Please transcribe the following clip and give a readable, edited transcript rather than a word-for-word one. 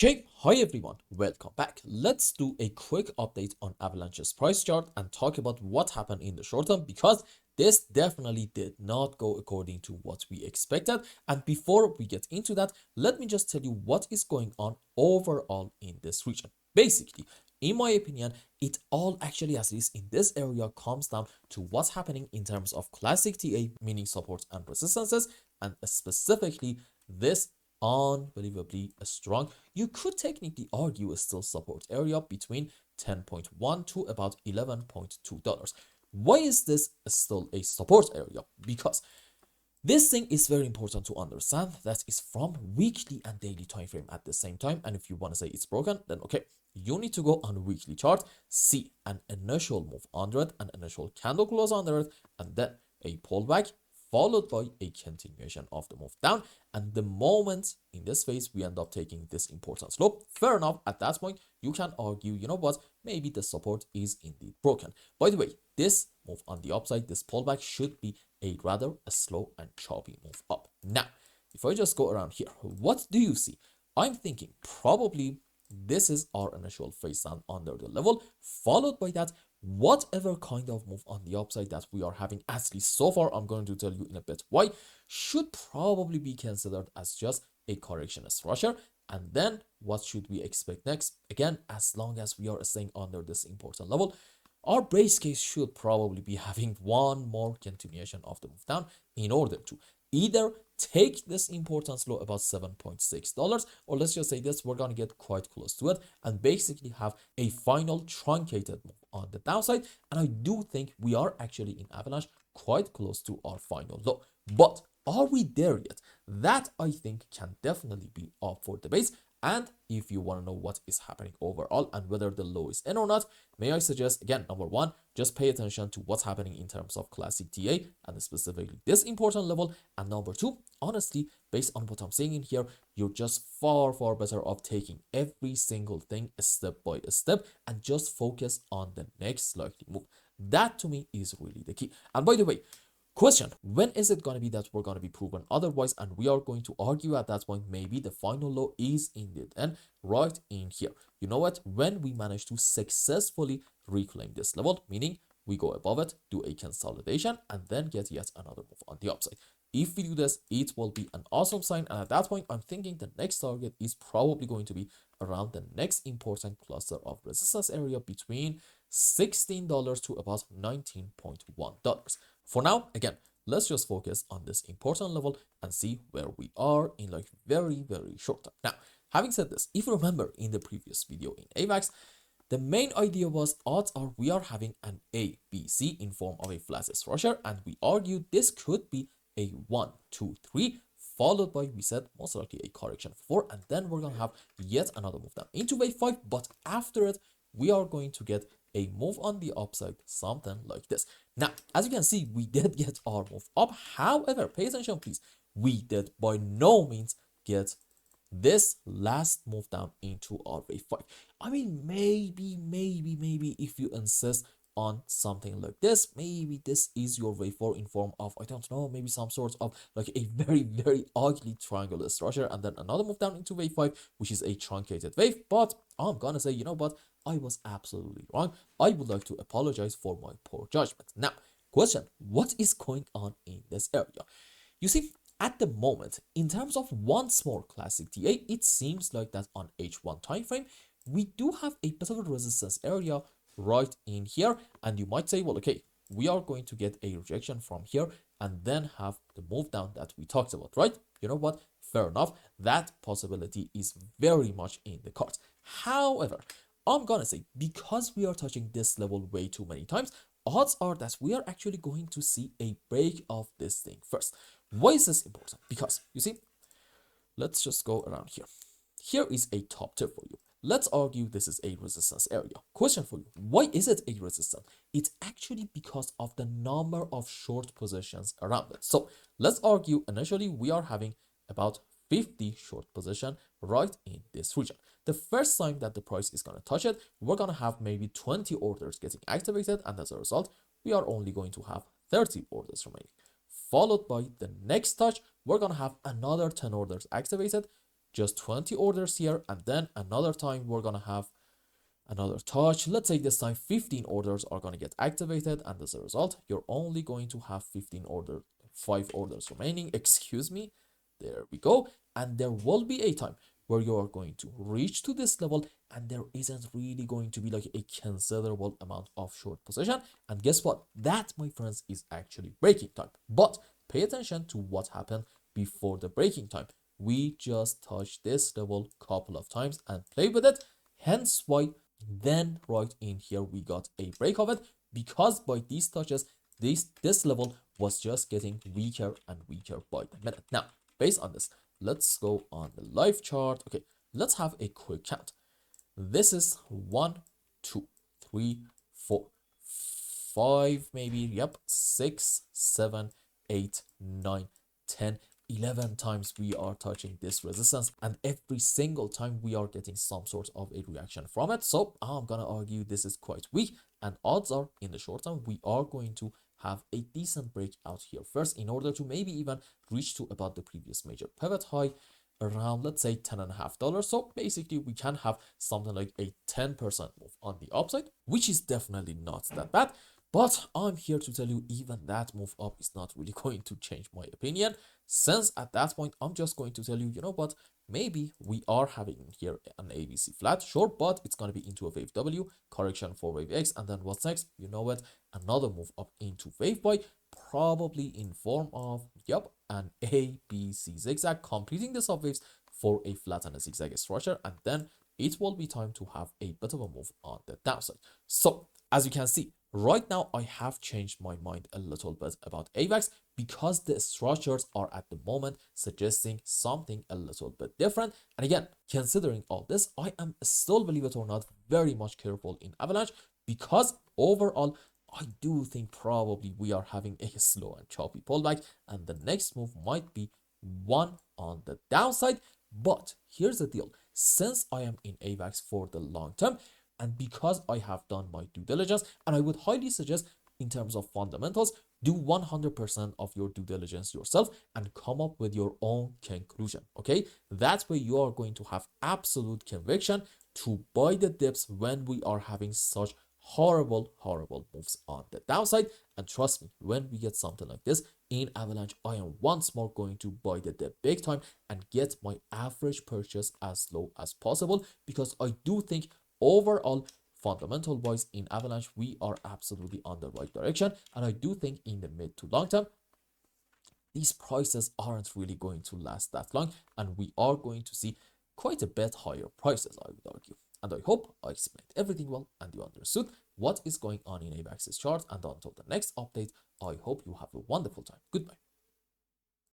Okay, hi everyone, welcome back. Let's do a quick update on Avalanche's price chart and talk about what happened in the short term because this definitely did not go according to what we expected. And before we get into that, let me just tell you what is going on overall in this region. Basically, in my opinion, it all actually, at least in this area, comes down to what's happening in terms of classic TA, meaning support and resistances, and specifically this unbelievably strong, you could technically argue, a still support area between 10.1 to about $11.2. Why is this still a support area? Because this thing is very important to understand that is from weekly and daily time frame at the same time. And if you want to say it's broken, then okay, you need to go on a weekly chart, see an initial move under it, an initial candle close under it, and then a pullback followed by a continuation of the move down. And the moment in this phase we end up taking this important slope, fair enough, at that point you can argue, you know what, maybe the support is indeed broken. By the way, this move on the upside, this pullback, should be a rather slow and choppy move up. Now, if I just go around here, what do you see? I'm thinking probably this is our initial phase down under the level, followed by that whatever kind of move on the upside that we are having, at least so far, I'm going to tell you in a bit why, should probably be considered as just a correction structure. And then what should we expect next? Again, as long as we are staying under this important level, our base case should probably be having one more continuation of the move down in order to either take this important low about $7.6, or let's just say this, we're going to get quite close to it and basically have a final truncated move on the downside. And I do think we are actually in Avalanche quite close to our final low. But are we there yet? That I think can definitely be up for debate. And if you want to know what is happening overall and whether the low is in or not, may I suggest, again, number one, just pay attention to what's happening in terms of classic TA and specifically this important level. And number two, honestly, based on what I'm saying in here, you're just far better off taking every single thing step by step and just focus on the next likely move. That to me is really the key. And by the way, question, when is it going to be that we're going to be proven otherwise and we are going to argue at that point maybe the final low is indeed and right in here? You know what, when we manage to successfully reclaim this level, meaning we go above it, do a consolidation, and then get yet another move on the upside. If we do this, it will be an awesome sign. And at that point, I'm thinking the next target is probably going to be around the next important cluster of resistance area between $16 to about $19.1. For now, again, let's just focus on this important level and see where we are in like very short time. Now, having said this, if you remember in the previous video in AVAX, the main idea was odds are we are having an ABC in form of a flat structure, and we argued this could be a 1, 2, 3, followed by, we said, most likely a correction 4, and then we're going to have yet another move down into wave 5, but after it, we are going to get a move on the upside, something like this. Now, as you can see, we did get our move up. However, pay attention, please. We did by no means get this last move down into our wave 5. I mean, maybe if you insist on something like this, maybe this is your wave 4 in form of, I don't know, maybe some sort of like a very ugly triangular structure, and then another move down into wave 5, which is a truncated wave. But I'm gonna say, you know what, I was absolutely wrong. I would like to apologize for my poor judgment. Now, question, what is going on in this area? You see, at the moment, in terms of once more classic TA, it seems like that on H1 time frame, we do have a bit of a resistance area right in here. And you might say, well, okay, we are going to get a rejection from here and then have the move down that we talked about, right? You know what? Fair enough. That possibility is very much in the cards. However, I'm gonna say, because we are touching this level way too many times, odds are that we are actually going to see a break of this thing first. Why is this important? Because, you see, let's just go around here. Here is a top tip for you. Let's argue this is a resistance area. Question for you, why is it a resistance? It's actually because of the number of short positions around it. So let's argue initially we are having about 50 short position right in this region. The first time that the price is going to touch it, we're going to have maybe 20 orders getting activated, and as a result, we are only going to have 30 orders remaining. Followed by the next touch, we're going to have another 10 orders activated, just 20 orders here, and then another time we're gonna have another touch. Let's say this time 15 orders are going to get activated, and as a result you're only going to have 5 orders remaining, excuse me. There we go. And there will be a time where you are going to reach to this level and there isn't really going to be like a considerable amount of short position, and guess what, that my friends is actually breaking time. But pay attention to what happened before the breaking time. We just touched this level a couple of times and play with it, hence why then right in here we got a break of it, because by these touches this level was just getting weaker and weaker by the minute. Now based on this, let's go on the live chart. Okay, let's have a quick count. This is 1 2 3 4 5, maybe, yep, 6 7 8 9 10 11 times we are touching this resistance, and every single time we are getting some sort of a reaction from it. So I'm gonna argue this is quite weak, and odds are in the short term we are going to have a decent breakout here first in order to maybe even reach to about the previous major pivot high around, let's say, $10.50. So basically we can have something like a 10% move on the upside, which is definitely not that bad. But I'm here to tell you, even that move up is not really going to change my opinion, since at that point I'm just going to tell you, you know what, maybe we are having here an ABC flat, sure, but it's going to be into a wave W, correction for wave X, and then what's next? You know what, another move up into wave Y, probably in form of, yep, an ABC zigzag, completing the subwaves for a flat and a zigzag structure, and then it will be time to have a bit of a move on the downside. So as you can see, right now I have changed my mind a little bit about AVAX, because the structures are at the moment suggesting something a little bit different. And again, considering all this, I am still, believe it or not, very much careful in Avalanche, because overall I do think probably we are having a slow and choppy pullback, and the next move might be one on the downside. But here's the deal, since I am in AVAX for the long term, and because I have done my due diligence, and I would highly suggest in terms of fundamentals, do 100% of your due diligence yourself and come up with your own conclusion. Okay, that's where you are going to have absolute conviction to buy the dips when we are having such horrible moves on the downside. And trust me, when we get something like this in Avalanche, I am once more going to buy the dip big time and get my average purchase as low as possible, because I do think overall, fundamental wise, in Avalanche we are absolutely on the right direction, and I do think in the mid to long term these prices aren't really going to last that long, and we are going to see quite a bit higher prices, I would argue. And I hope I explained everything well and you understood what is going on in AVAX's chart. And until the next update, I hope you have a wonderful time. Goodbye.